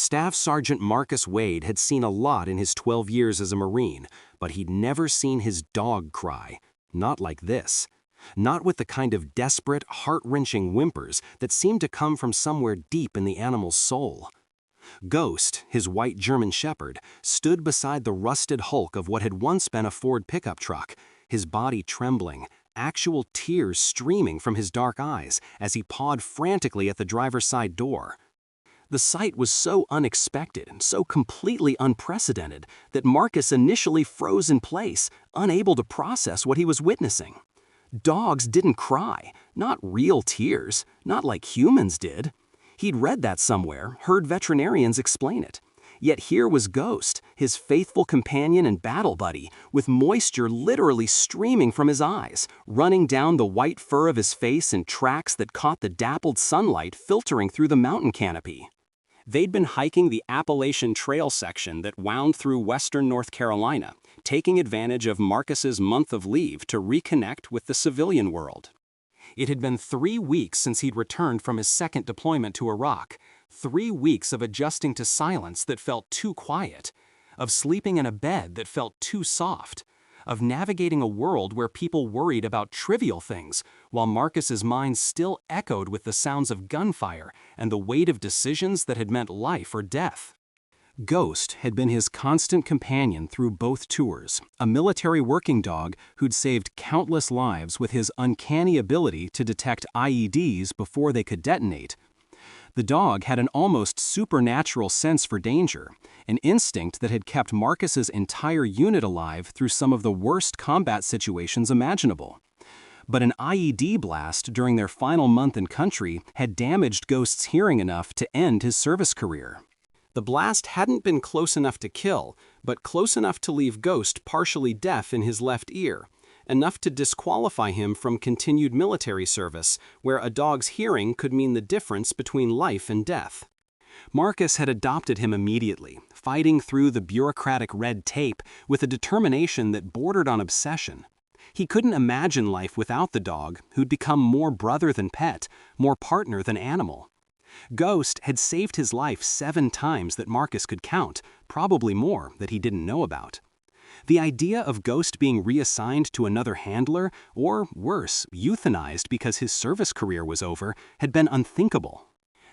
Staff Sergeant Marcus Wade had seen a lot in his 12 years as a Marine, but he'd never seen his dog cry. Not like this. Not with the kind of desperate, heart-wrenching whimpers that seemed to come from somewhere deep in the animal's soul. Ghost, his white German shepherd, stood beside the rusted hulk of what had once been a Ford pickup truck, his body trembling, actual tears streaming from his dark eyes as he pawed frantically at the driver's side door. The sight was so unexpected and so completely unprecedented that Marcus initially froze in place, unable to process what he was witnessing. Dogs didn't cry, not real tears, not like humans did. He'd read that somewhere, heard veterinarians explain it. Yet here was Ghost, his faithful companion and battle buddy, with moisture literally streaming from his eyes, running down the white fur of his face in tracks that caught the dappled sunlight filtering through the mountain canopy. They'd been hiking the Appalachian Trail section that wound through western North Carolina, taking advantage of Marcus's month of leave to reconnect with the civilian world. It had been 3 weeks since he'd returned from his second deployment to Iraq, 3 weeks of adjusting to silence that felt too quiet, of sleeping in a bed that felt too soft, of navigating a world where people worried about trivial things, while Marcus's mind still echoed with the sounds of gunfire and the weight of decisions that had meant life or death. Ghost had been his constant companion through both tours, a military working dog who'd saved countless lives with his uncanny ability to detect IEDs before they could detonate. The dog had an almost supernatural sense for danger, an instinct that had kept Marcus's entire unit alive through some of the worst combat situations imaginable. But an IED blast during their final month in country had damaged Ghost's hearing enough to end his service career. The blast hadn't been close enough to kill, but close enough to leave Ghost partially deaf in his left ear, enough to disqualify him from continued military service, where a dog's hearing could mean the difference between life and death. Marcus had adopted him immediately, fighting through the bureaucratic red tape with a determination that bordered on obsession. He couldn't imagine life without the dog, who'd become more brother than pet, more partner than animal. Ghost had saved his life 7 times that Marcus could count, probably more that he didn't know about. The idea of Ghost being reassigned to another handler, or worse, euthanized because his service career was over, had been unthinkable.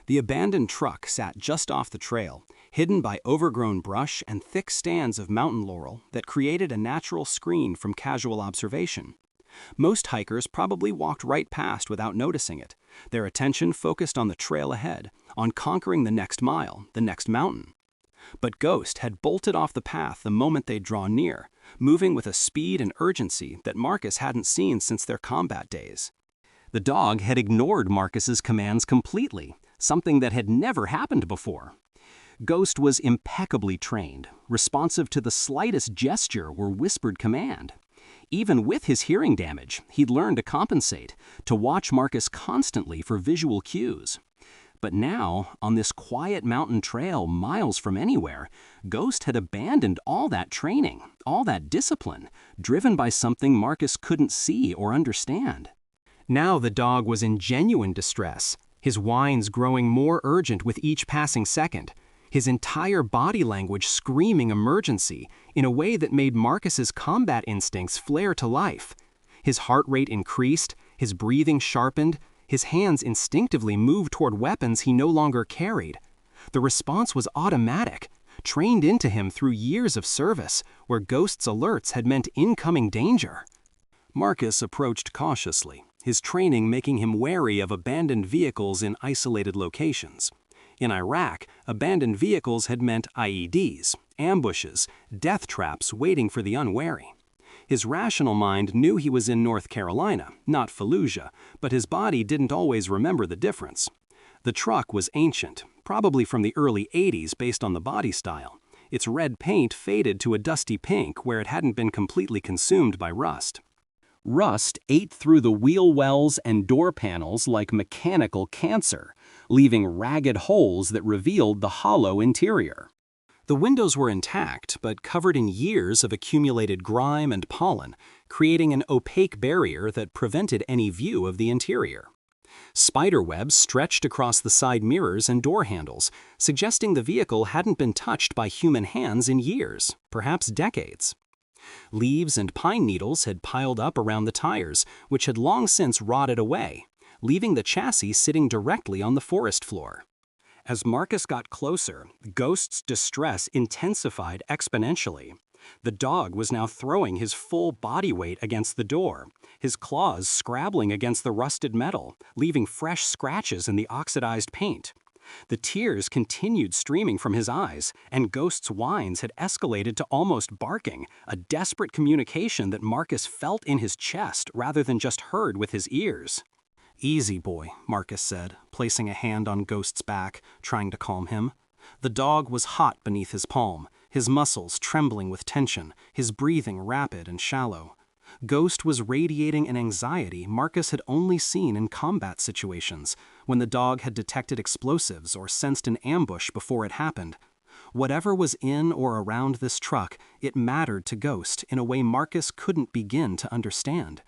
The abandoned truck sat just off the trail, hidden by overgrown brush and thick stands of mountain laurel that created a natural screen from casual observation. Most hikers probably walked right past without noticing it, their attention focused on the trail ahead, on conquering the next mile, the next mountain. But Ghost had bolted off the path the moment they'd drawn near, moving with a speed and urgency that Marcus hadn't seen since their combat days. The dog had ignored Marcus's commands completely, something that had never happened before. Ghost was impeccably trained, responsive to the slightest gesture or whispered command. Even with his hearing damage, he'd learned to compensate, to watch Marcus constantly for visual cues. But now, on this quiet mountain trail miles from anywhere, Ghost had abandoned all that training, all that discipline, driven by something Marcus couldn't see or understand. Now the dog was in genuine distress, his whines growing more urgent with each passing second, his entire body language screaming emergency in a way that made Marcus's combat instincts flare to life. His heart rate increased, his breathing sharpened, his hands instinctively moved toward weapons he no longer carried. The response was automatic, trained into him through years of service, where Ghost's alerts had meant incoming danger. Marcus approached cautiously, his training making him wary of abandoned vehicles in isolated locations. In Iraq, abandoned vehicles had meant IEDs, ambushes, death traps waiting for the unwary. His rational mind knew he was in North Carolina, not Fallujah, but his body didn't always remember the difference. The truck was ancient, probably from the early 80s based on the body style. Its red paint faded to a dusty pink where it hadn't been completely consumed by rust. Rust ate through the wheel wells and door panels like mechanical cancer, leaving ragged holes that revealed the hollow interior. The windows were intact, but covered in years of accumulated grime and pollen, creating an opaque barrier that prevented any view of the interior. Spider webs stretched across the side mirrors and door handles, suggesting the vehicle hadn't been touched by human hands in years, perhaps decades. Leaves and pine needles had piled up around the tires, which had long since rotted away, leaving the chassis sitting directly on the forest floor. As Marcus got closer, Ghost's distress intensified exponentially. The dog was now throwing his full body weight against the door, his claws scrabbling against the rusted metal, leaving fresh scratches in the oxidized paint. The tears continued streaming from his eyes, and Ghost's whines had escalated to almost barking, a desperate communication that Marcus felt in his chest rather than just heard with his ears. "Easy, boy," Marcus said, placing a hand on Ghost's back, trying to calm him. The dog was hot beneath his palm, his muscles trembling with tension, his breathing rapid and shallow. Ghost was radiating an anxiety Marcus had only seen in combat situations, when the dog had detected explosives or sensed an ambush before it happened. Whatever was in or around this truck, it mattered to Ghost in a way Marcus couldn't begin to understand.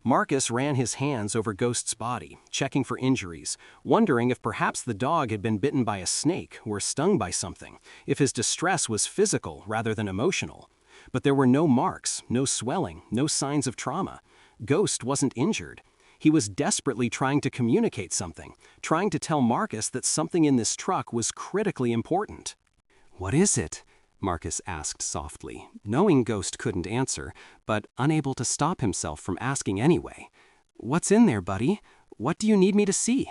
Marcus ran his hands over Ghost's body, checking for injuries, wondering if perhaps the dog had been bitten by a snake or stung by something, if his distress was physical rather than emotional. But there were no marks, no swelling, no signs of trauma. Ghost wasn't injured. He was desperately trying to communicate something, trying to tell Marcus that something in this truck was critically important. "What is it?" Marcus asked softly, knowing Ghost couldn't answer, but unable to stop himself from asking anyway. "What's in there, buddy? What do you need me to see?"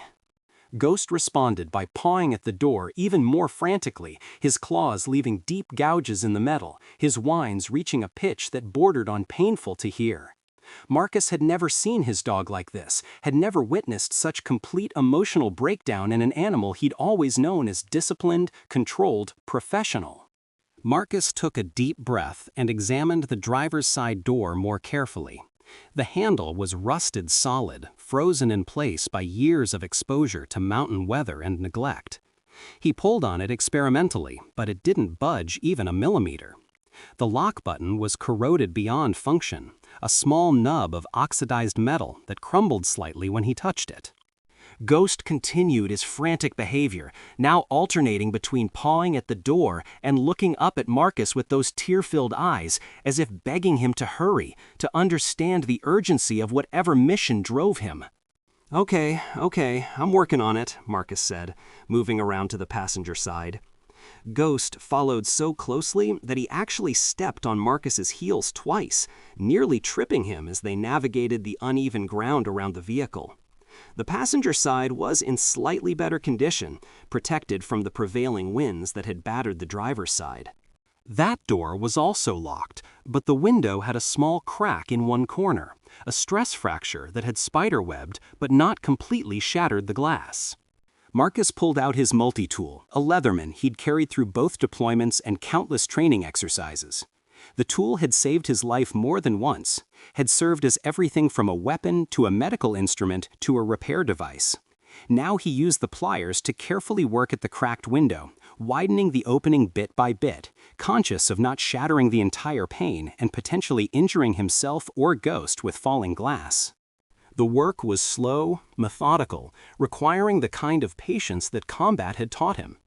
Ghost responded by pawing at the door even more frantically, his claws leaving deep gouges in the metal, his whines reaching a pitch that bordered on painful to hear. Marcus had never seen his dog like this, had never witnessed such complete emotional breakdown in an animal he'd always known as disciplined, controlled, professional. Marcus took a deep breath and examined the driver's side door more carefully. The handle was rusted solid, frozen in place by years of exposure to mountain weather and neglect. He pulled on it experimentally, but it didn't budge even a millimeter. The lock button was corroded beyond function, a small nub of oxidized metal that crumbled slightly when he touched it. Ghost continued his frantic behavior, now alternating between pawing at the door and looking up at Marcus with those tear-filled eyes, as if begging him to hurry, to understand the urgency of whatever mission drove him. Okay, I'm working on it," Marcus said, moving around to the passenger side. Ghost followed so closely that he actually stepped on Marcus's heels twice, nearly tripping him as they navigated the uneven ground around the vehicle. The passenger side was in slightly better condition, protected from the prevailing winds that had battered the driver's side. That door was also locked, but the window had a small crack in one corner, a stress fracture that had spiderwebbed but not completely shattered the glass. Marcus pulled out his multi-tool, a Leatherman he'd carried through both deployments and countless training exercises. The tool had saved his life more than once, had served as everything from a weapon to a medical instrument to a repair device. Now he used the pliers to carefully work at the cracked window, widening the opening bit by bit, conscious of not shattering the entire pane and potentially injuring himself or Ghost with falling glass. The work was slow, methodical, requiring the kind of patience that combat had taught him.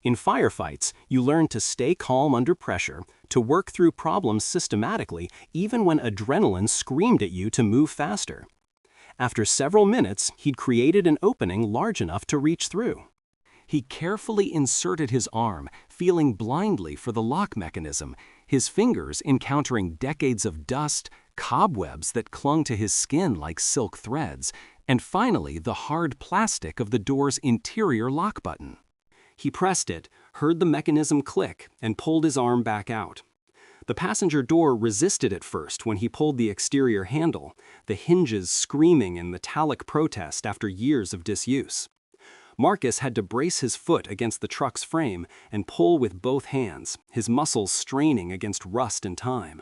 In firefights, you learn to stay calm under pressure, to work through problems systematically, even when adrenaline screamed at you to move faster. After several minutes, he'd created an opening large enough to reach through. He carefully inserted his arm, feeling blindly for the lock mechanism, his fingers encountering decades of dust, cobwebs that clung to his skin like silk threads, and finally the hard plastic of the door's interior lock button. He pressed it, heard the mechanism click, and pulled his arm back out. The passenger door resisted at first when he pulled the exterior handle, the hinges screaming in metallic protest after years of disuse. Marcus had to brace his foot against the truck's frame and pull with both hands, his muscles straining against rust and time.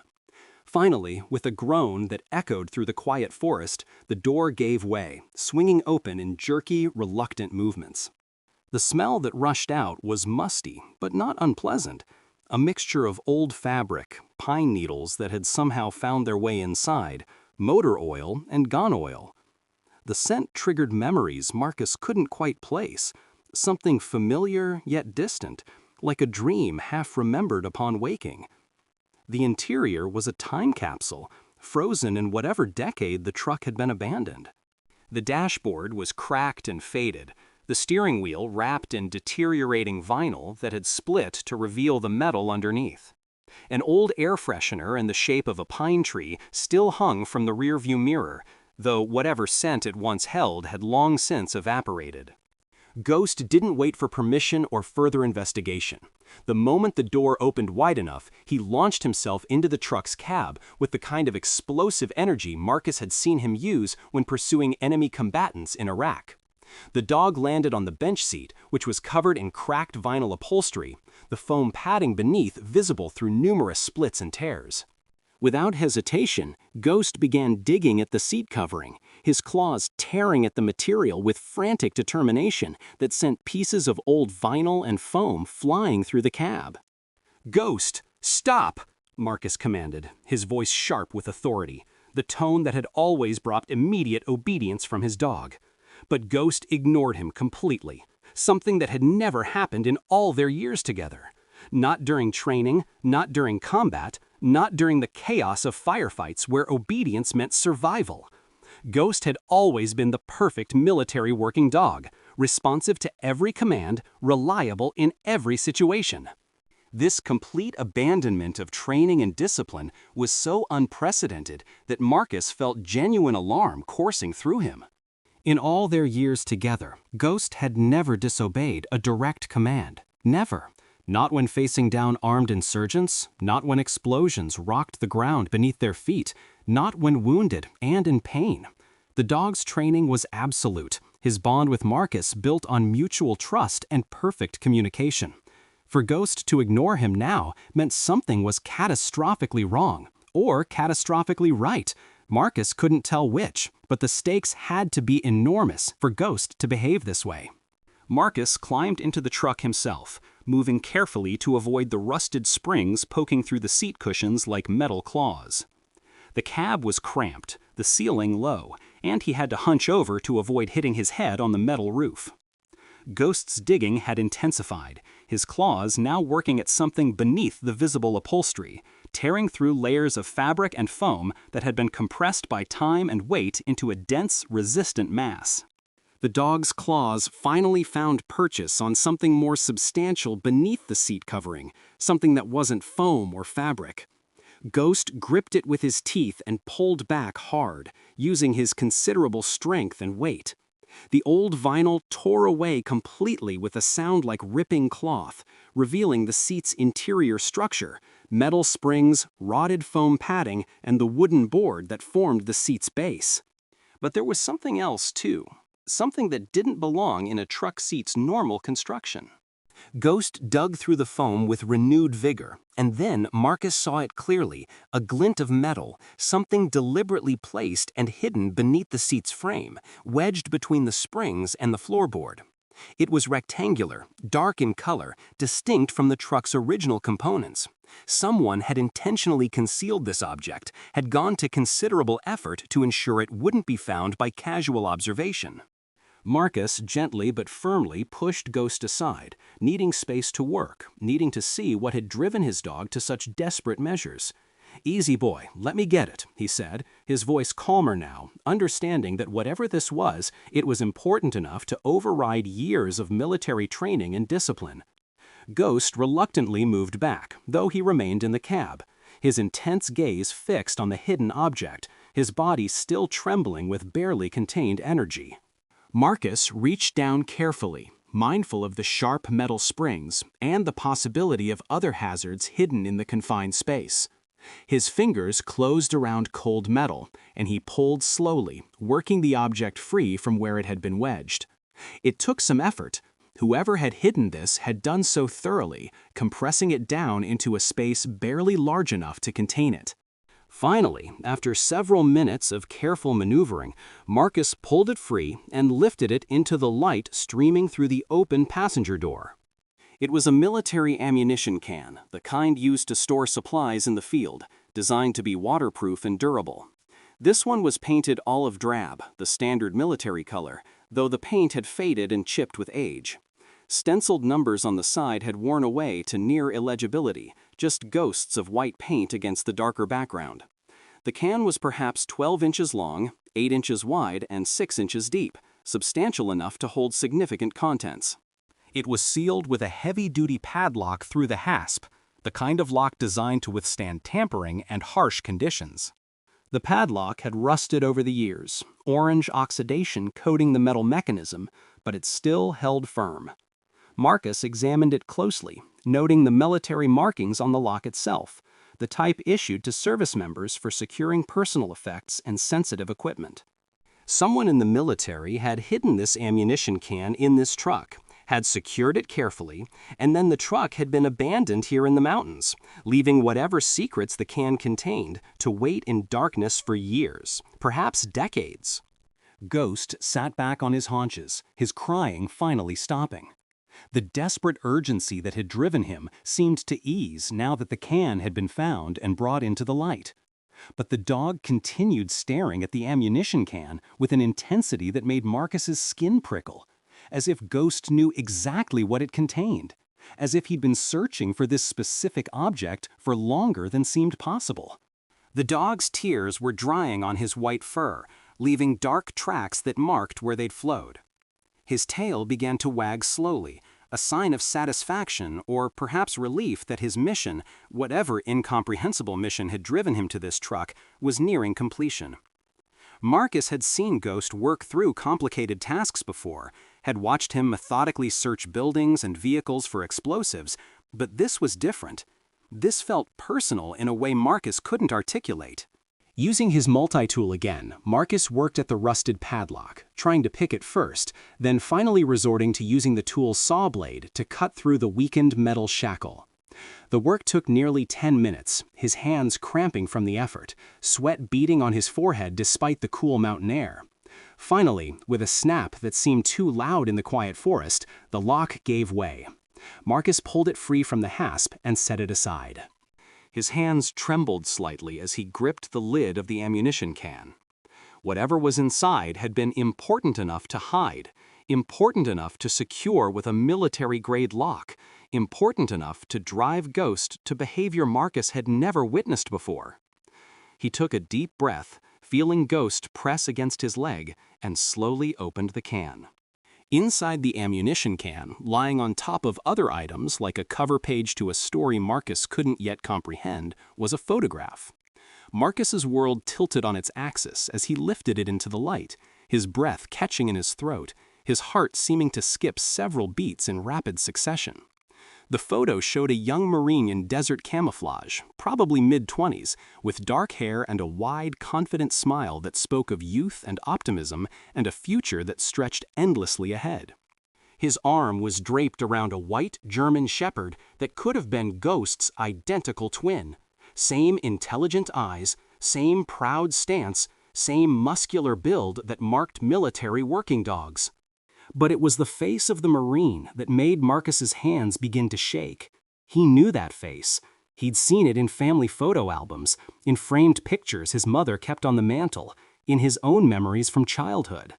Finally, with a groan that echoed through the quiet forest, the door gave way, swinging open in jerky, reluctant movements. The smell that rushed out was musty, but not unpleasant, a mixture of old fabric, pine needles that had somehow found their way inside, motor oil, and gun oil. The scent triggered memories Marcus couldn't quite place, something familiar yet distant, like a dream half remembered upon waking. The interior was a time capsule, frozen in whatever decade the truck had been abandoned. The dashboard was cracked and faded, the steering wheel wrapped in deteriorating vinyl that had split to reveal the metal underneath. An old air freshener in the shape of a pine tree still hung from the rearview mirror, though whatever scent it once held had long since evaporated. Ghost didn't wait for permission or further investigation. The moment the door opened wide enough, he launched himself into the truck's cab with the kind of explosive energy Marcus had seen him use when pursuing enemy combatants in Iraq. The dog landed on the bench seat, which was covered in cracked vinyl upholstery, the foam padding beneath visible through numerous splits and tears. Without hesitation, Ghost began digging at the seat covering, his claws tearing at the material with frantic determination that sent pieces of old vinyl and foam flying through the cab. "Ghost, stop!" Marcus commanded, his voice sharp with authority, the tone that had always brought immediate obedience from his dog. But Ghost ignored him completely, something that had never happened in all their years together. Not during training, not during combat, not during the chaos of firefights where obedience meant survival. Ghost had always been the perfect military working dog, responsive to every command, reliable in every situation. This complete abandonment of training and discipline was so unprecedented that Marcus felt genuine alarm coursing through him. In all their years together, Ghost had never disobeyed a direct command. Never. Not when facing down armed insurgents, not when explosions rocked the ground beneath their feet, not when wounded and in pain. The dog's training was absolute, his bond with Marcus built on mutual trust and perfect communication. For Ghost to ignore him now meant something was catastrophically wrong, or catastrophically right. Marcus couldn't tell which, but the stakes had to be enormous for Ghost to behave this way. Marcus climbed into the truck himself, moving carefully to avoid the rusted springs poking through the seat cushions like metal claws. The cab was cramped, the ceiling low, and he had to hunch over to avoid hitting his head on the metal roof. Ghost's digging had intensified, his claws now working at something beneath the visible upholstery, tearing through layers of fabric and foam that had been compressed by time and weight into a dense, resistant mass. The dog's claws finally found purchase on something more substantial beneath the seat covering, something that wasn't foam or fabric. Ghost gripped it with his teeth and pulled back hard, using his considerable strength and weight. The old vinyl tore away completely with a sound like ripping cloth, revealing the seat's interior structure, metal springs, rotted foam padding, and the wooden board that formed the seat's base. But there was something else, too. Something that didn't belong in a truck seat's normal construction. Ghost dug through the foam with renewed vigor, and then Marcus saw it clearly, a glint of metal, something deliberately placed and hidden beneath the seat's frame, wedged between the springs and the floorboard. It was rectangular, dark in color, distinct from the truck's original components. Someone had intentionally concealed this object, had gone to considerable effort to ensure it wouldn't be found by casual observation. Marcus gently but firmly pushed Ghost aside, needing space to work, needing to see what had driven his dog to such desperate measures. "Easy boy, let me get it," he said, his voice calmer now, understanding that whatever this was, it was important enough to override years of military training and discipline. Ghost reluctantly moved back, though he remained in the cab, his intense gaze fixed on the hidden object, his body still trembling with barely contained energy. Marcus reached down carefully, mindful of the sharp metal springs and the possibility of other hazards hidden in the confined space. His fingers closed around cold metal, and he pulled slowly, working the object free from where it had been wedged. It took some effort. Whoever had hidden this had done so thoroughly, compressing it down into a space barely large enough to contain it. Finally, after several minutes of careful maneuvering, Marcus pulled it free and lifted it into the light streaming through the open passenger door. It was a military ammunition can, the kind used to store supplies in the field, designed to be waterproof and durable. This one was painted olive drab, the standard military color, though the paint had faded and chipped with age. Stenciled numbers on the side had worn away to near illegibility, just ghosts of white paint against the darker background. The can was perhaps 12 inches long, 8 inches wide, and 6 inches deep, substantial enough to hold significant contents. It was sealed with a heavy-duty padlock through the hasp, the kind of lock designed to withstand tampering and harsh conditions. The padlock had rusted over the years, orange oxidation coating the metal mechanism, but it still held firm. Marcus examined it closely, noting the military markings on the lock itself, the type issued to service members for securing personal effects and sensitive equipment. Someone in the military had hidden this ammunition can in this truck, had secured it carefully, and then the truck had been abandoned here in the mountains, leaving whatever secrets the can contained to wait in darkness for years, perhaps decades. Ghost sat back on his haunches, his crying finally stopping. The desperate urgency that had driven him seemed to ease now that the can had been found and brought into the light. But the dog continued staring at the ammunition can with an intensity that made Marcus's skin prickle, as if Ghost knew exactly what it contained, as if he'd been searching for this specific object for longer than seemed possible. The dog's tears were drying on his white fur, leaving dark tracks that marked where they'd flowed. His tail began to wag slowly, a sign of satisfaction or perhaps relief that his mission, whatever incomprehensible mission had driven him to this truck, was nearing completion. Marcus had seen Ghost work through complicated tasks before, had watched him methodically search buildings and vehicles for explosives, but this was different. This felt personal in a way Marcus couldn't articulate. Using his multi-tool again, Marcus worked at the rusted padlock, trying to pick it first, then finally resorting to using the tool's saw blade to cut through the weakened metal shackle. The work took nearly 10 minutes, his hands cramping from the effort, sweat beading on his forehead despite the cool mountain air. Finally, with a snap that seemed too loud in the quiet forest, the lock gave way. Marcus pulled it free from the hasp and set it aside. His hands trembled slightly as he gripped the lid of the ammunition can. Whatever was inside had been important enough to hide, important enough to secure with a military-grade lock, important enough to drive Ghost to behavior Marcus had never witnessed before. He took a deep breath, feeling Ghost press against his leg, and slowly opened the can. Inside the ammunition can, lying on top of other items like a cover page to a story Marcus couldn't yet comprehend, was a photograph. Marcus's world tilted on its axis as he lifted it into the light, his breath catching in his throat, his heart seeming to skip several beats in rapid succession. The photo showed a young Marine in desert camouflage, probably mid-20s, with dark hair and a wide, confident smile that spoke of youth and optimism and a future that stretched endlessly ahead. His arm was draped around a white German shepherd that could have been Ghost's identical twin. Same intelligent eyes, same proud stance, same muscular build that marked military working dogs. But it was the face of the Marine that made Marcus's hands begin to shake. He knew that face. He'd seen it in family photo albums, in framed pictures his mother kept on the mantle, in his own memories from childhood.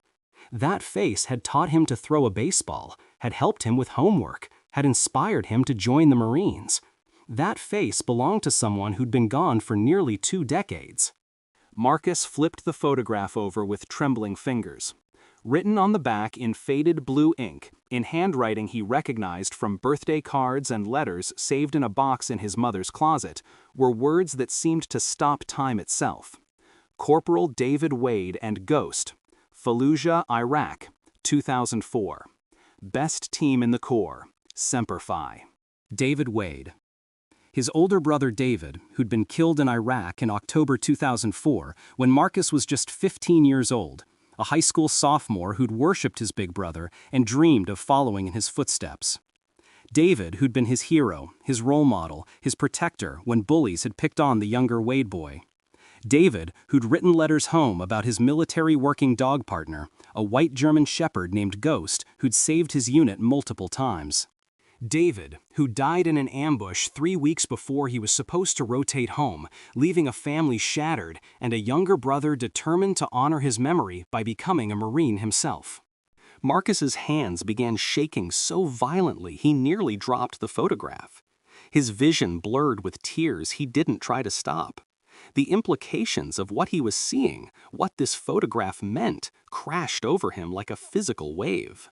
That face had taught him to throw a baseball, had helped him with homework, had inspired him to join the Marines. That face belonged to someone who'd been gone for nearly 2 decades. Marcus flipped the photograph over with trembling fingers. Written on the back in faded blue ink, in handwriting he recognized from birthday cards and letters saved in a box in his mother's closet, were words that seemed to stop time itself. Corporal David Wade and Ghost, Fallujah, Iraq, 2004. Best team in the Corps, Semper Fi. David Wade. His older brother David, who'd been killed in Iraq in October 2004 when Marcus was just 15 years old, a high school sophomore who'd worshipped his big brother and dreamed of following in his footsteps. David, who'd been his hero, his role model, his protector when bullies had picked on the younger Wade boy. David, who'd written letters home about his military working dog partner, a white German shepherd named Ghost who'd saved his unit multiple times. David, who died in an ambush 3 weeks before he was supposed to rotate home, leaving a family shattered and a younger brother determined to honor his memory by becoming a Marine himself. Marcus's hands began shaking so violently he nearly dropped the photograph. His vision blurred with tears he didn't try to stop. The implications of what he was seeing, what this photograph meant, crashed over him like a physical wave.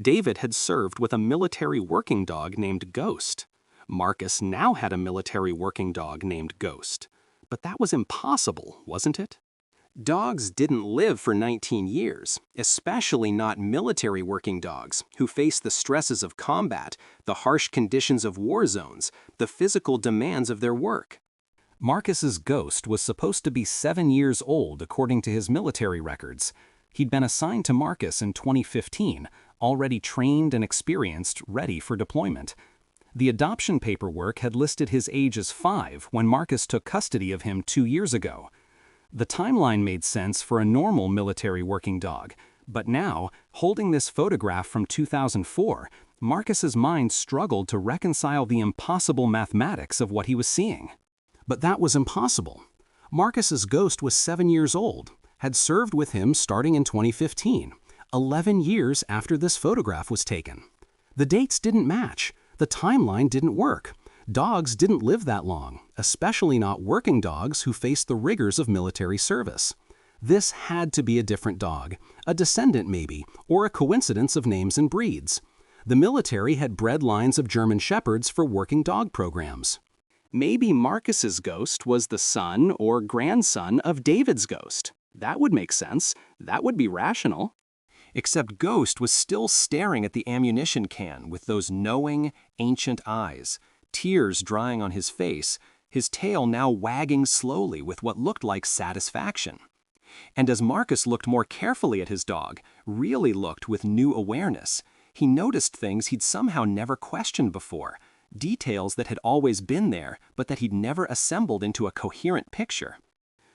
David had served with a military working dog named Ghost. Marcus now had a military working dog named Ghost. But that was impossible, wasn't it? Dogs didn't live for 19 years, especially not military working dogs who face the stresses of combat, the harsh conditions of war zones, the physical demands of their work. Marcus's Ghost was supposed to be 7 years old according to his military records. He'd been assigned to Marcus in 2015, already trained and experienced, ready for deployment. The adoption paperwork had listed his age as 5 when Marcus took custody of him 2 years ago. The timeline made sense for a normal military working dog, but now, holding this photograph from 2004, Marcus's mind struggled to reconcile the impossible mathematics of what he was seeing. But that was impossible. Marcus's Ghost was 7 years old, had served with him starting in 2015, 11 years after this photograph was taken. The dates didn't match. The timeline didn't work. Dogs didn't live that long, especially not working dogs who faced the rigors of military service. This had to be a different dog, a descendant maybe, or a coincidence of names and breeds. The military had bred lines of German Shepherds for working dog programs. Maybe Marcus's Ghost was the son or grandson of David's Ghost. That would make sense. That would be rational. Except Ghost was still staring at the ammunition can with those knowing, ancient eyes, tears drying on his face, his tail now wagging slowly with what looked like satisfaction. And as Marcus looked more carefully at his dog, really looked with new awareness, he noticed things he'd somehow never questioned before, details that had always been there, but that he'd never assembled into a coherent picture.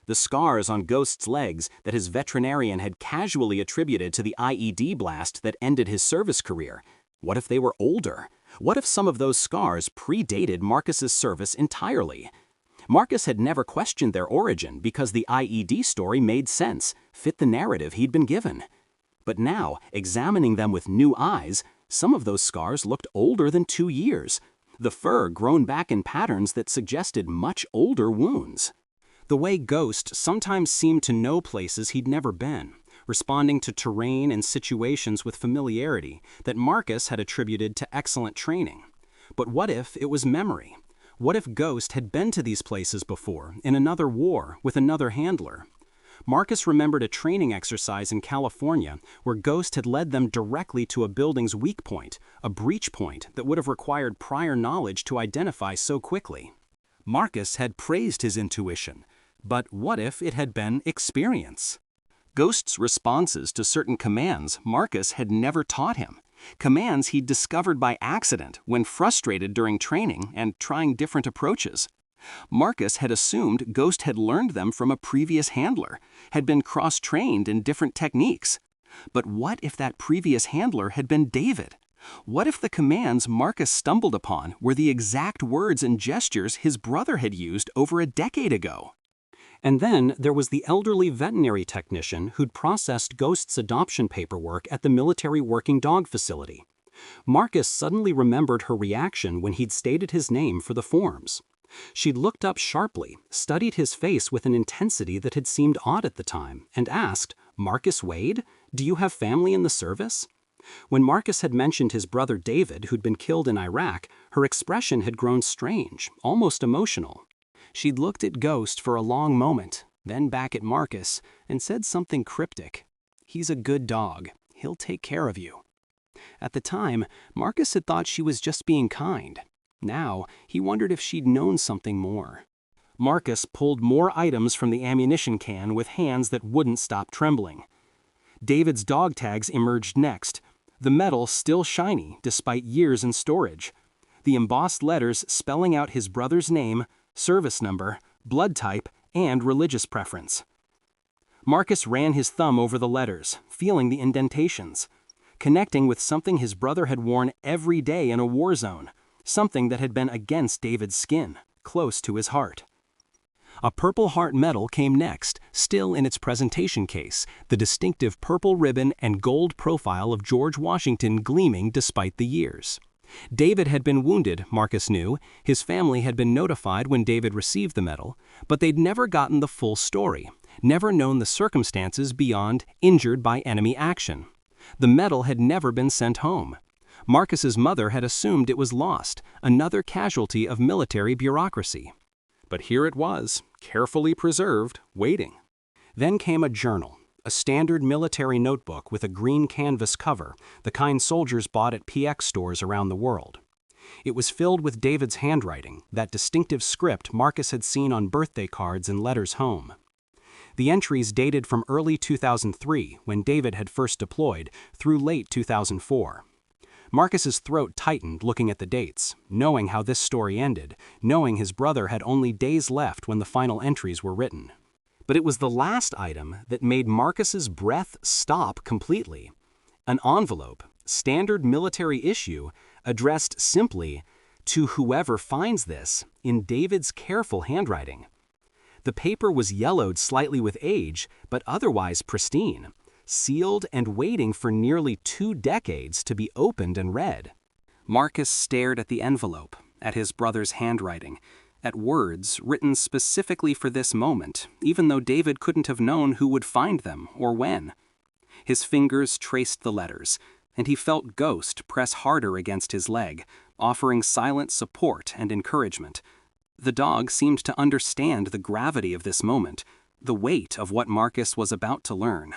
The scars on Ghost's legs that his veterinarian had casually attributed to the IED blast that ended his service career. What if they were older? What if some of those scars predated Marcus's service entirely? Marcus had never questioned their origin because the IED story made sense, fit the narrative he'd been given. But now, examining them with new eyes, some of those scars looked older than 2 years. The fur grown back in patterns that suggested much older wounds. The way Ghost sometimes seemed to know places he'd never been, responding to terrain and situations with familiarity that Marcus had attributed to excellent training. But what if it was memory? What if Ghost had been to these places before, in another war, with another handler? Marcus remembered a training exercise in California where Ghost had led them directly to a building's weak point, a breach point that would have required prior knowledge to identify so quickly. Marcus had praised his intuition, but what if it had been experience? Ghost's responses to certain commands Marcus had never taught him, commands he'd discovered by accident when frustrated during training and trying different approaches. Marcus had assumed Ghost had learned them from a previous handler, had been cross-trained in different techniques. But what if that previous handler had been David? What if the commands Marcus stumbled upon were the exact words and gestures his brother had used over a decade ago? And then there was the elderly veterinary technician who'd processed Ghost's adoption paperwork at the military working dog facility. Marcus suddenly remembered her reaction when he'd stated his name for the forms. She'd looked up sharply, studied his face with an intensity that had seemed odd at the time, and asked, "Marcus Wade? Do you have family in the service?" When Marcus had mentioned his brother David, who'd been killed in Iraq, her expression had grown strange, almost emotional. She'd looked at Ghost for a long moment, then back at Marcus, and said something cryptic. "He's a good dog. He'll take care of you." At the time, Marcus had thought she was just being kind. Now, he wondered if she'd known something more. Marcus pulled more items from the ammunition can with hands that wouldn't stop trembling. David's dog tags emerged next, the metal still shiny despite years in storage. The embossed letters spelling out his brother's name, service number, blood type, and religious preference. Marcus ran his thumb over the letters, feeling the indentations. connecting with something his brother had worn every day in a war zone, something that had been against David's skin, close to his heart. A Purple Heart medal came next, still in its presentation case, the distinctive purple ribbon and gold profile of George Washington gleaming despite the years. David had been wounded, Marcus knew. His family had been notified when David received the medal, but they'd never gotten the full story, never known the circumstances beyond injured by enemy action. The medal had never been sent home. Marcus's mother had assumed it was lost, another casualty of military bureaucracy. But here it was, carefully preserved, waiting. Then came a journal, a standard military notebook with a green canvas cover, the kind soldiers bought at PX stores around the world. It was filled with David's handwriting, that distinctive script Marcus had seen on birthday cards and letters home. The entries dated from early 2003, when David had first deployed, through late 2004. Marcus's throat tightened looking at the dates, knowing how this story ended, knowing his brother had only days left when the final entries were written. But it was the last item that made Marcus's breath stop completely. An envelope, standard military issue, addressed simply, "To whoever finds this," in David's careful handwriting. The paper was yellowed slightly with age, but otherwise pristine, sealed and waiting for nearly 2 decades to be opened and read. Marcus stared at the envelope, at his brother's handwriting, at words written specifically for this moment, even though David couldn't have known who would find them or when. His fingers traced the letters, and he felt Ghost press harder against his leg, offering silent support and encouragement. The dog seemed to understand the gravity of this moment, the weight of what Marcus was about to learn.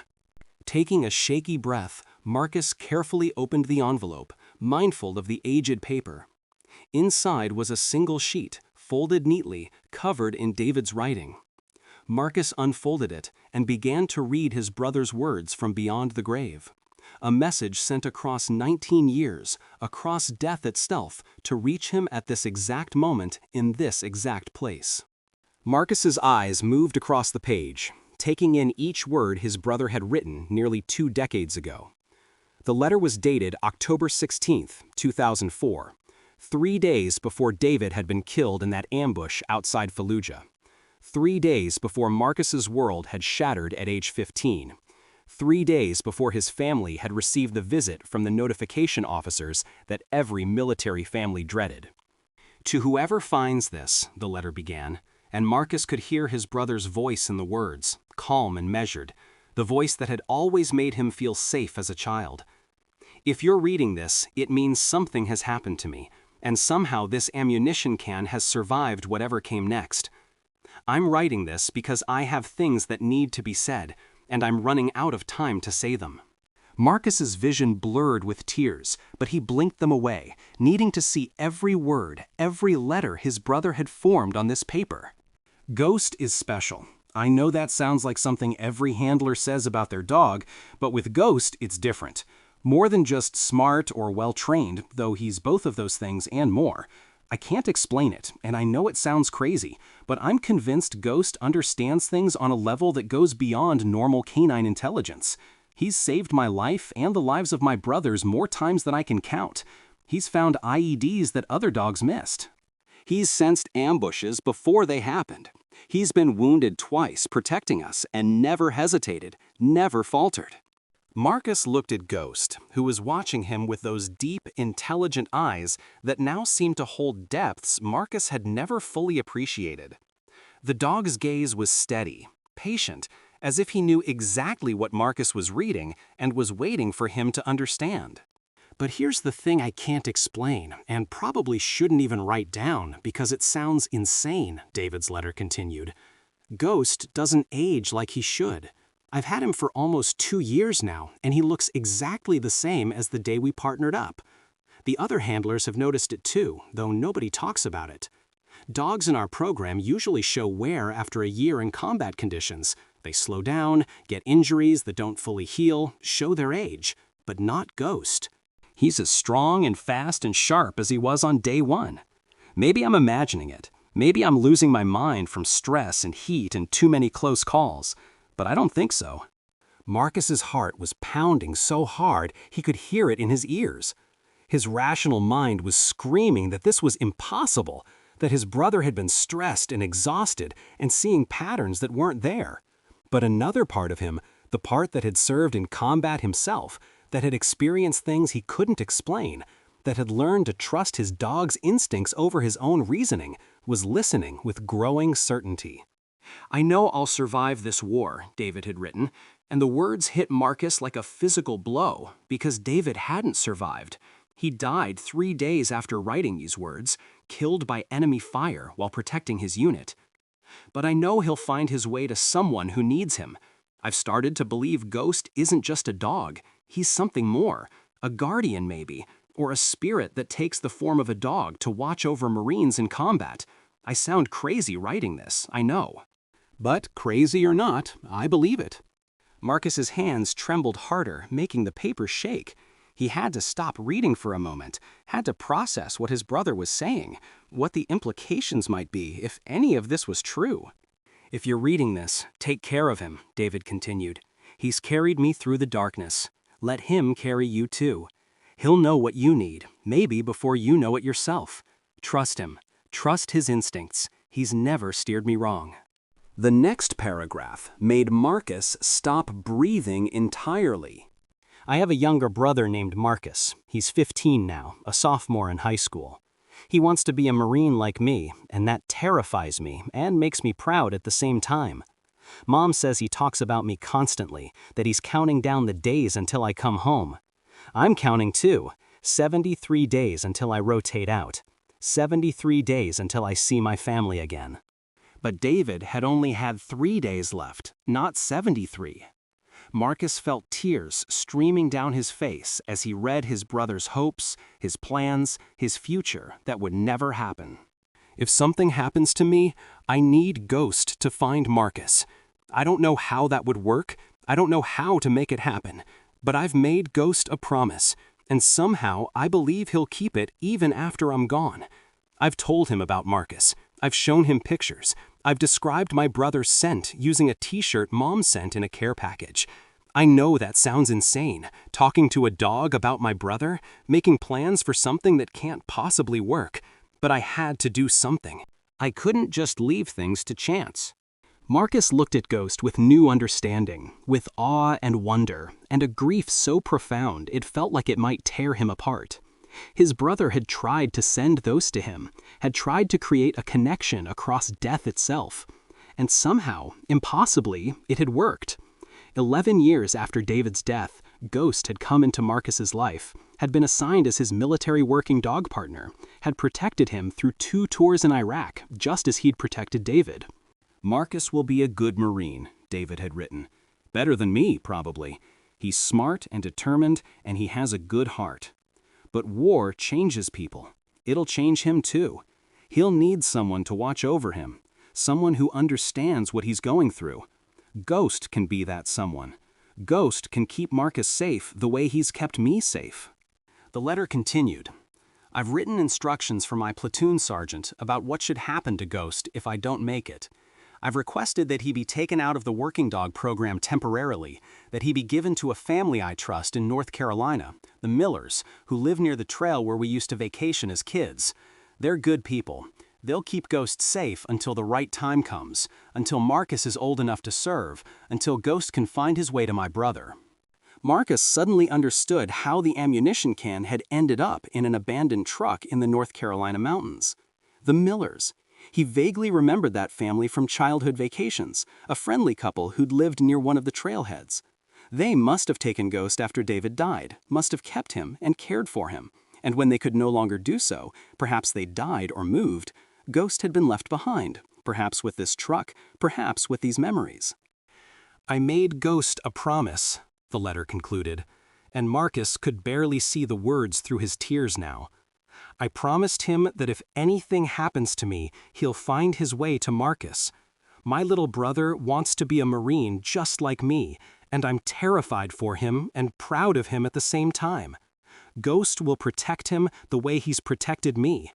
Taking a shaky breath, Marcus carefully opened the envelope, mindful of the aged paper. Inside was a single sheet, folded neatly, covered in David's writing. Marcus unfolded it and began to read his brother's words from beyond the grave. A message sent across 19 years, across death itself, to reach him at this exact moment in this exact place. Marcus's eyes moved across the page, taking in each word his brother had written nearly 2 decades ago. The letter was dated October 16, 2004, 3 days before David had been killed in that ambush outside Fallujah. 3 days before Marcus's world had shattered at age 15. 3 days before his family had received the visit from the notification officers that every military family dreaded. "To whoever finds this," the letter began, and Marcus could hear his brother's voice in the words, calm and measured, the voice that had always made him feel safe as a child. "If you're reading this, it means something has happened to me, and somehow this ammunition can has survived whatever came next. I'm writing this because I have things that need to be said, and I'm running out of time to say them." Marcus's vision blurred with tears, but he blinked them away, needing to see every word, every letter his brother had formed on this paper. "Ghost is special. I know that sounds like something every handler says about their dog, but with Ghost it's different. More than just smart or well-trained, though he's both of those things and more. I can't explain it, and I know it sounds crazy, but I'm convinced Ghost understands things on a level that goes beyond normal canine intelligence. He's saved my life and the lives of my brothers more times than I can count. He's found IEDs that other dogs missed. He's sensed ambushes before they happened. He's been wounded twice protecting us and never hesitated, never faltered." Marcus looked at Ghost, who was watching him with those deep, intelligent eyes that now seemed to hold depths Marcus had never fully appreciated. The dog's gaze was steady, patient, as if he knew exactly what Marcus was reading and was waiting for him to understand. "But here's the thing I can't explain, and probably shouldn't even write down because it sounds insane," David's letter continued. "Ghost doesn't age like he should. I've had him for almost 2 years now, and he looks exactly the same as the day we partnered up. The other handlers have noticed it too, though nobody talks about it. Dogs in our program usually show wear after a year in combat conditions. They slow down, get injuries that don't fully heal, show their age, but not Ghost. He's as strong and fast and sharp as he was on day 1. Maybe I'm imagining it. Maybe I'm losing my mind from stress and heat and too many close calls. But I don't think so." Marcus's heart was pounding so hard he could hear it in his ears. His rational mind was screaming that this was impossible, that his brother had been stressed and exhausted and seeing patterns that weren't there. But another part of him, the part that had served in combat himself, that had experienced things he couldn't explain, that had learned to trust his dog's instincts over his own reasoning, was listening with growing certainty. "I know I'll survive this war," David had written, and the words hit Marcus like a physical blow because David hadn't survived. He died 3 days after writing these words, killed by enemy fire while protecting his unit. "But I know he'll find his way to someone who needs him. I've started to believe Ghost isn't just a dog, he's something more, a guardian maybe, or a spirit that takes the form of a dog to watch over Marines in combat. I sound crazy writing this, I know. But crazy or not, I believe it." Marcus's hands trembled harder, making the paper shake. He had to stop reading for a moment, had to process what his brother was saying, what the implications might be if any of this was true. "If you're reading this, take care of him," David continued. "He's carried me through the darkness. Let him carry you too. He'll know what you need, maybe before you know it yourself. Trust him. Trust his instincts. He's never steered me wrong." The next paragraph made Marcus stop breathing entirely. "I have a younger brother named Marcus. He's 15 now, a sophomore in high school. He wants to be a Marine like me, and that terrifies me and makes me proud at the same time. Mom says he talks about me constantly, that he's counting down the days until I come home. I'm counting too, 73 days until I rotate out, 73 days until I see my family again." But David had only had 3 days left, not 73. Marcus felt tears streaming down his face as he read his brother's hopes, his plans, his future that would never happen. "If something happens to me, I need Ghost to find Marcus. I don't know how that would work, I don't know how to make it happen, but I've made Ghost a promise, and somehow I believe he'll keep it even after I'm gone. I've told him about Marcus, I've shown him pictures, I've described my brother's scent using a t-shirt Mom sent in a care package. I know that sounds insane, talking to a dog about my brother, making plans for something that can't possibly work, but I had to do something. I couldn't just leave things to chance." Marcus looked at Ghost with new understanding, with awe and wonder, and a grief so profound it felt like it might tear him apart. His brother had tried to send those to him, had tried to create a connection across death itself. And somehow, impossibly, it had worked. 11 years after David's death, Ghost had come into Marcus's life, had been assigned as his military working dog partner, had protected him through 2 tours in Iraq, just as he'd protected David. "Marcus will be a good Marine," David had written. "Better than me, probably. He's smart and determined, and he has a good heart. But war changes people. It'll change him too. He'll need someone to watch over him, someone who understands what he's going through. Ghost can be that someone. Ghost can keep Marcus safe the way he's kept me safe." The letter continued. "I've written instructions for my platoon sergeant about what should happen to Ghost if I don't make it. I've requested that he be taken out of the working dog program temporarily, that he be given to a family I trust in North Carolina, the Millers, who live near the trail where we used to vacation as kids. They're good people. They'll keep Ghost safe until the right time comes, until Marcus is old enough to serve, until Ghost can find his way to my brother." Marcus suddenly understood how the ammunition can had ended up in an abandoned truck in the North Carolina mountains. The Millers. He vaguely remembered that family from childhood vacations, a friendly couple who'd lived near one of the trailheads. They must have taken Ghost after David died, must have kept him and cared for him, and when they could no longer do so, perhaps they died or moved, Ghost had been left behind, perhaps with this truck, perhaps with these memories. "I made Ghost a promise," the letter concluded, and Marcus could barely see the words through his tears now. "I promised him that if anything happens to me, he'll find his way to Marcus. My little brother wants to be a Marine just like me, and I'm terrified for him and proud of him at the same time. Ghost will protect him the way he's protected me.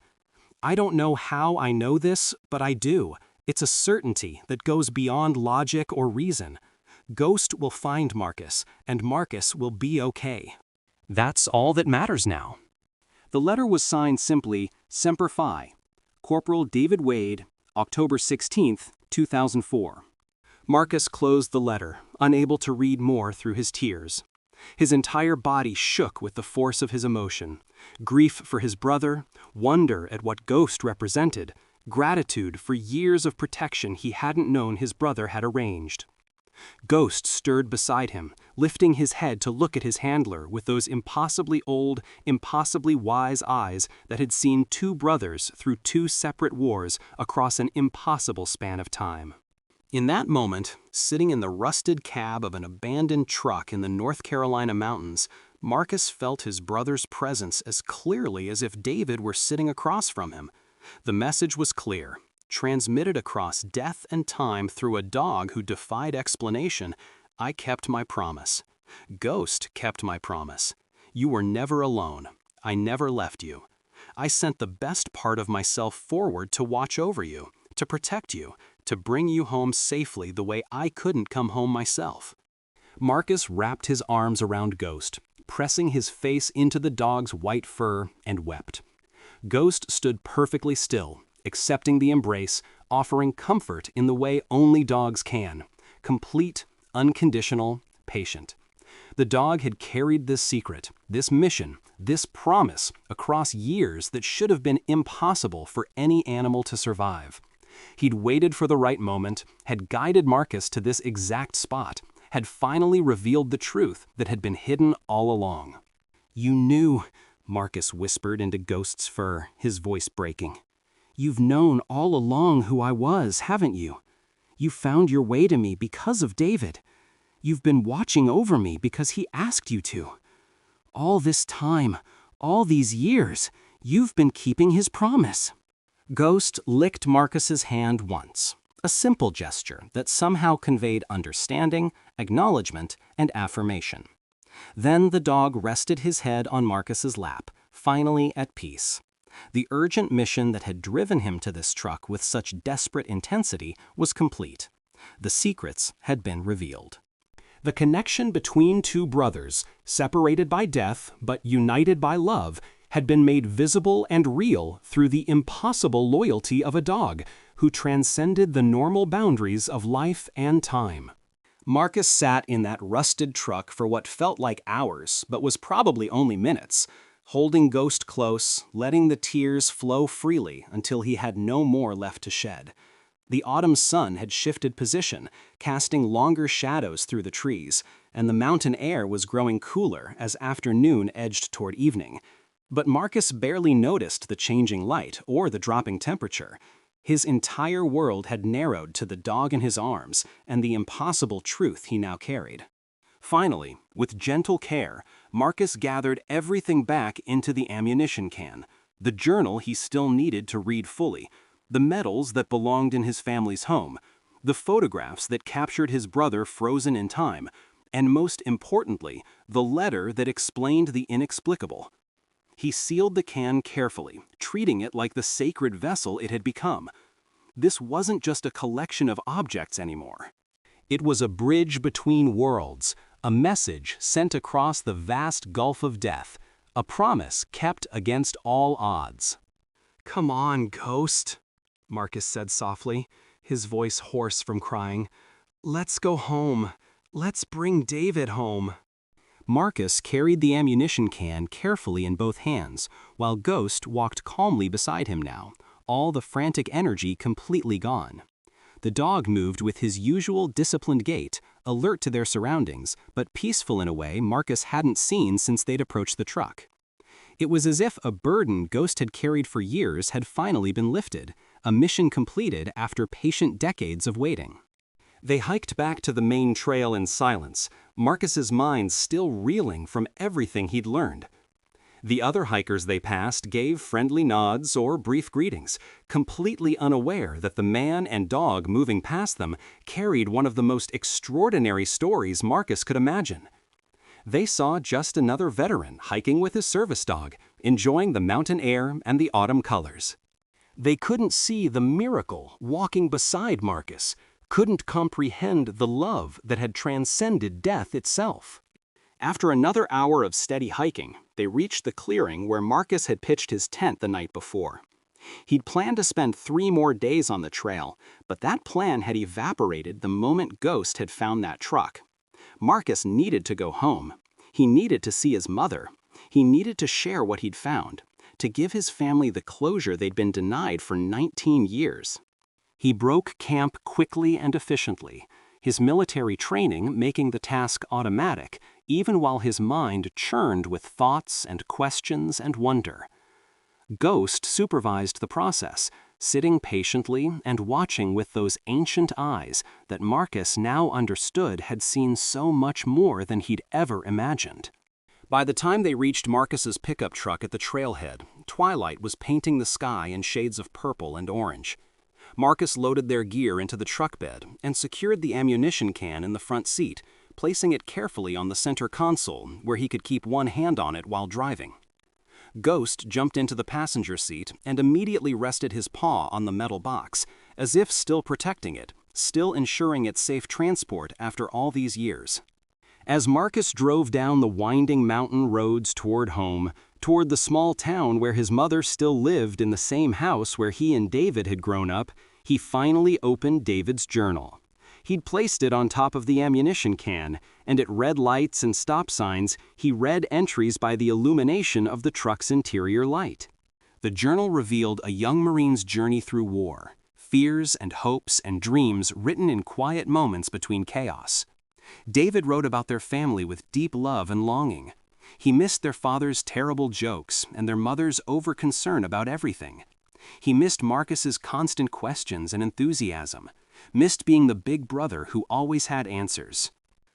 I don't know how I know this, but I do. It's a certainty that goes beyond logic or reason. Ghost will find Marcus, and Marcus will be okay. That's all that matters now. The letter was signed simply Semper Fi, Corporal David Wade, October 16, 2004. Marcus closed the letter, unable to read more through his tears. His entire body shook with the force of his emotion. Grief for his brother, wonder at what Ghost represented, gratitude for years of protection he hadn't known his brother had arranged. Ghost stirred beside him, lifting his head to look at his handler with those impossibly old, impossibly wise eyes that had seen two brothers through two separate wars across an impossible span of time. In that moment, sitting in the rusted cab of an abandoned truck in the North Carolina mountains, Marcus felt his brother's presence as clearly as if David were sitting across from him. The message was clear, transmitted across death and time through a dog who defied explanation. I kept my promise. Ghost kept my promise. You were never alone. I never left you. I sent the best part of myself forward to watch over you, to protect you, to bring you home safely the way I couldn't come home myself. Marcus wrapped his arms around Ghost, pressing his face into the dog's white fur, and wept. Ghost stood perfectly still, accepting the embrace, offering comfort in the way only dogs can, complete, unconditional, patient. The dog had carried this secret, this mission, this promise across years that should have been impossible for any animal to survive. He'd waited for the right moment, had guided Marcus to this exact spot, had finally revealed the truth that had been hidden all along. You knew, Marcus whispered into Ghost's fur, his voice breaking. You've known all along who I was, haven't you? You found your way to me because of David. You've been watching over me because he asked you to. All this time, all these years, you've been keeping his promise. Ghost licked Marcus's hand once, a simple gesture that somehow conveyed understanding, acknowledgement, and affirmation. Then the dog rested his head on Marcus's lap, finally at peace. The urgent mission that had driven him to this truck with such desperate intensity was complete. The secrets had been revealed. The connection between two brothers, separated by death but united by love, had been made visible and real through the impossible loyalty of a dog who transcended the normal boundaries of life and time. Marcus sat in that rusted truck for what felt like hours, but was probably only minutes, holding Ghost close, letting the tears flow freely until he had no more left to shed. The autumn sun had shifted position, casting longer shadows through the trees, and the mountain air was growing cooler as afternoon edged toward evening. But Marcus barely noticed the changing light or the dropping temperature. His entire world had narrowed to the dog in his arms and the impossible truth he now carried. Finally, with gentle care, Marcus gathered everything back into the ammunition can, the journal he still needed to read fully, the medals that belonged in his family's home, the photographs that captured his brother frozen in time, and most importantly, the letter that explained the inexplicable. He sealed the can carefully, treating it like the sacred vessel it had become. This wasn't just a collection of objects anymore. It was a bridge between worlds, a message sent across the vast gulf of death, a promise kept against all odds. "Come on, Ghost," Marcus said softly, his voice hoarse from crying. "Let's go home. Let's bring David home." Marcus carried the ammunition can carefully in both hands, while Ghost walked calmly beside him now, all the frantic energy completely gone. The dog moved with his usual disciplined gait, alert to their surroundings, but peaceful in a way Marcus hadn't seen since they'd approached the truck. It was as if a burden Ghost had carried for years had finally been lifted, a mission completed after patient decades of waiting. They hiked back to the main trail in silence, Marcus's mind still reeling from everything he'd learned. The other hikers they passed gave friendly nods or brief greetings, completely unaware that the man and dog moving past them carried one of the most extraordinary stories Marcus could imagine. They saw just another veteran hiking with his service dog, enjoying the mountain air and the autumn colors. They couldn't see the miracle walking beside Marcus, couldn't comprehend the love that had transcended death itself. After another hour of steady hiking, they reached the clearing where Marcus had pitched his tent the night before. He'd planned to spend 3 more days on the trail, but that plan had evaporated the moment Ghost had found that truck. Marcus needed to go home. He needed to see his mother. He needed to share what he'd found, to give his family the closure they'd been denied for 19 years. He broke camp quickly and efficiently, his military training making the task automatic, even while his mind churned with thoughts and questions and wonder. Ghost supervised the process, sitting patiently and watching with those ancient eyes that Marcus now understood had seen so much more than he'd ever imagined. By the time they reached Marcus's pickup truck at the trailhead, twilight was painting the sky in shades of purple and orange. Marcus loaded their gear into the truck bed and secured the ammunition can in the front seat, placing it carefully on the center console where he could keep one hand on it while driving. Ghost jumped into the passenger seat and immediately rested his paw on the metal box, as if still protecting it, still ensuring its safe transport after all these years. As Marcus drove down the winding mountain roads toward home, toward the small town where his mother still lived in the same house where he and David had grown up, he finally opened David's journal. He'd placed it on top of the ammunition can, and at red lights and stop signs, he read entries by the illumination of the truck's interior light. The journal revealed a young Marine's journey through war, fears and hopes and dreams written in quiet moments between chaos. David wrote about their family with deep love and longing. He missed their father's terrible jokes and their mother's over-concern about everything. He missed Marcus's constant questions and enthusiasm, missed being the big brother who always had answers.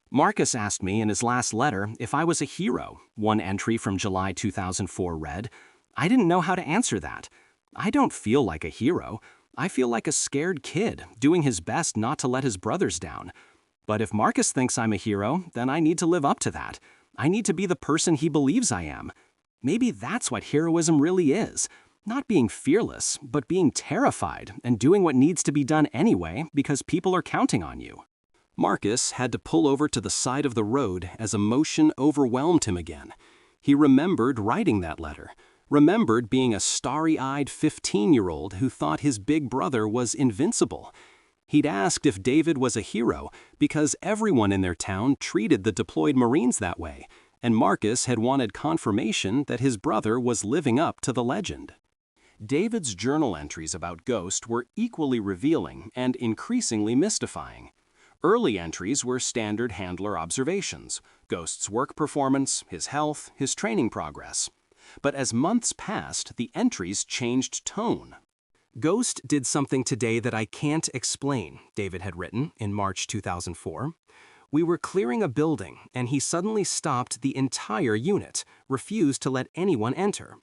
Marcus asked me in his last letter if I was a hero, one entry from July 2004 read. I didn't know how to answer that. I don't feel like a hero. I feel like a scared kid, doing his best not to let his brothers down. But if Marcus thinks I'm a hero, then I need to live up to that. I need to be the person he believes I am. Maybe that's what heroism really is. Not being fearless, but being terrified and doing what needs to be done anyway because people are counting on you. Marcus had to pull over to the side of the road as emotion overwhelmed him again. He remembered writing that letter, remembered being a starry-eyed 15-year-old who thought his big brother was invincible. He'd asked if David was a hero because everyone in their town treated the deployed Marines that way, and Marcus had wanted confirmation that his brother was living up to the legend. David's journal entries about Ghost were equally revealing and increasingly mystifying. Early entries were standard handler observations, Ghost's work performance, his health, his training progress. But as months passed, the entries changed tone. Ghost did something today that I can't explain, David had written in March 2004. We were clearing a building, and he suddenly stopped the entire unit, refused to let anyone enter.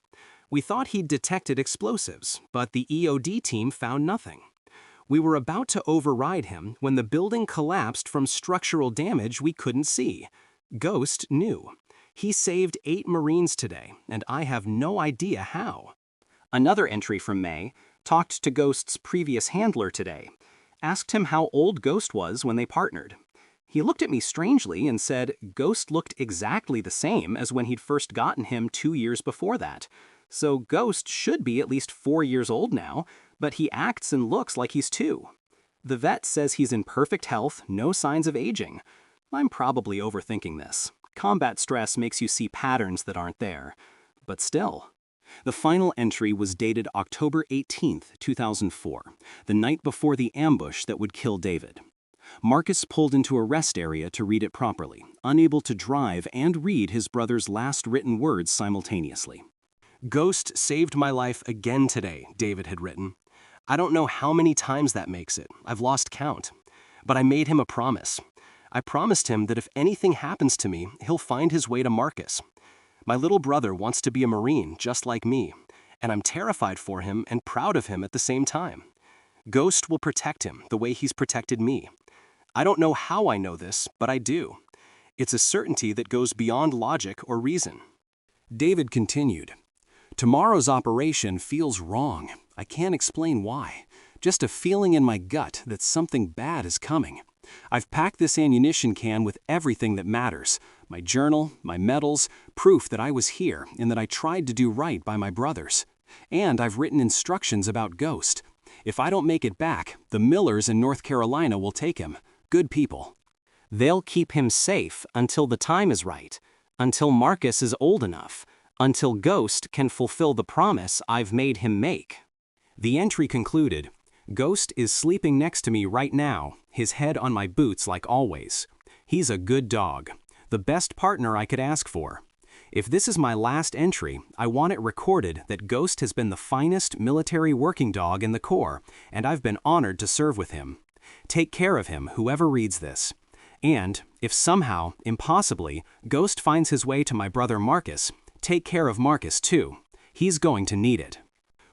We thought he'd detected explosives, but the EOD team found nothing. We were about to override him when the building collapsed from structural damage we couldn't see. Ghost knew. He saved 8 Marines today, and I have no idea how. Another entry from May talked to Ghost's previous handler today, asked him how old Ghost was when they partnered. He looked at me strangely and said Ghost looked exactly the same as when he'd first gotten him 2 years before that. So Ghost should be at least 4 years old now, but he acts and looks like he's 2. The vet says he's in perfect health, no signs of aging. I'm probably overthinking this. Combat stress makes you see patterns that aren't there. But still. The final entry was dated October 18, 2004, the night before the ambush that would kill David. Marcus pulled into a rest area to read it properly, unable to drive and read his brother's last written words simultaneously. Ghost saved my life again today, David had written. I don't know how many times that makes it. I've lost count. But I made him a promise. I promised him that if anything happens to me, he'll find his way to Marcus. My little brother wants to be a Marine just like me, and I'm terrified for him and proud of him at the same time. Ghost will protect him the way he's protected me. I don't know how I know this, but I do. It's a certainty that goes beyond logic or reason. David continued. Tomorrow's operation feels wrong. I can't explain why. just a feeling in my gut that something bad is coming. I've packed this ammunition can with everything that matters. My journal, my medals, proof that I was here and that I tried to do right by my brothers. And I've written instructions about Ghost. If I don't make it back, the Millers in North Carolina will take him. Good people. They'll keep him safe until the time is right, until Marcus is old enough, until Ghost can fulfill the promise I've made him make. The entry concluded, Ghost is sleeping next to me right now, his head on my boots like always. He's a good dog, the best partner I could ask for. If this is my last entry, I want it recorded that Ghost has been the finest military working dog in the Corps, and I've been honored to serve with him. Take care of him, whoever reads this. And, if somehow, impossibly, Ghost finds his way to my brother Marcus, take care of Marcus too. He's going to need it.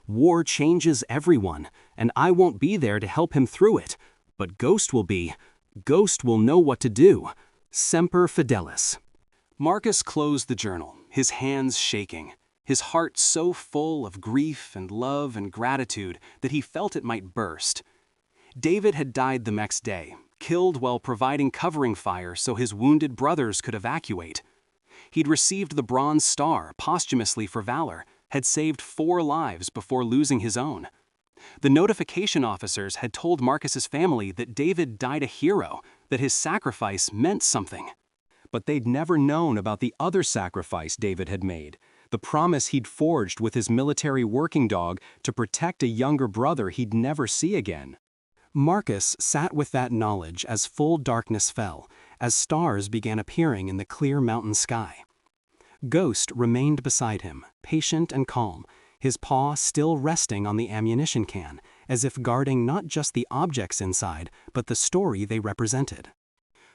War changes everyone, and I won't be there to help him through it. But Ghost will be. Ghost will know what to do. Semper Fidelis. Marcus closed the journal, his hands shaking, his heart so full of grief and love and gratitude that he felt it might burst. David had died the next day, killed while providing covering fire so his wounded brothers could evacuate. He'd received the Bronze Star posthumously for valor, had saved 4 lives before losing his own. The notification officers had told Marcus's family that David died a hero, that his sacrifice meant something. But they'd never known about the other sacrifice David had made, the promise he'd forged with his military working dog to protect a younger brother he'd never see again. Marcus sat with that knowledge as full darkness fell, as stars began appearing in the clear mountain sky. Ghost remained beside him, patient and calm, his paw still resting on the ammunition can, as if guarding not just the objects inside, but the story they represented.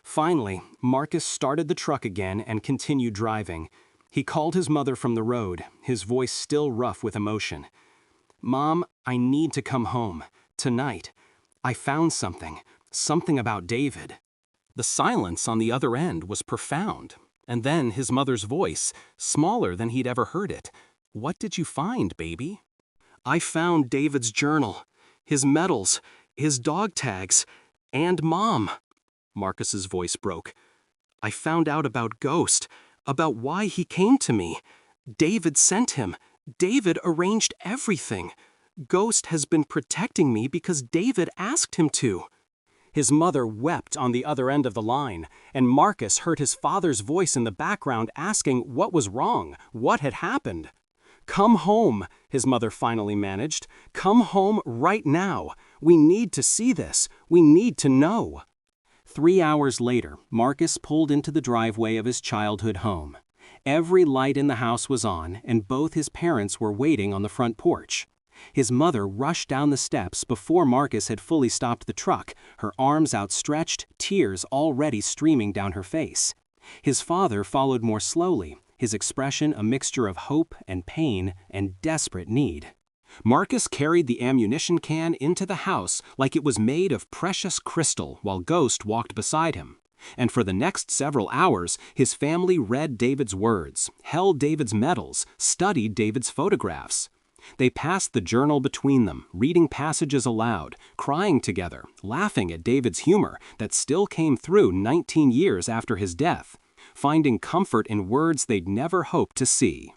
Finally, Marcus started the truck again and continued driving. He called his mother from the road, his voice still rough with emotion. "Mom, I need to come home. Tonight. I found something about David." The silence on the other end was profound. And then his mother's voice, smaller than he'd ever heard it. "What did you find, baby?" "I found David's journal, his medals, his dog tags, and Mom." Marcus's voice broke. "I found out about Ghost, about why he came to me. David sent him. David arranged everything. Ghost has been protecting me because David asked him to." His mother wept on the other end of the line, and Marcus heard his father's voice in the background asking what was wrong, what had happened. "Come home," his mother finally managed. "Come home right now. We need to see this. We need to know." 3 hours later, Marcus pulled into the driveway of his childhood home. Every light in the house was on, and both his parents were waiting on the front porch. His mother rushed down the steps before Marcus had fully stopped the truck, her arms outstretched, tears already streaming down her face. His father followed more slowly, his expression a mixture of hope and pain and desperate need. Marcus carried the ammunition can into the house like it was made of precious crystal while Ghost walked beside him. And for the next several hours, his family read David's words, held David's medals, studied David's photographs. They passed the journal between them, reading passages aloud, crying together, laughing at David's humor that still came through 19 years after his death, finding comfort in words they'd never hoped to see.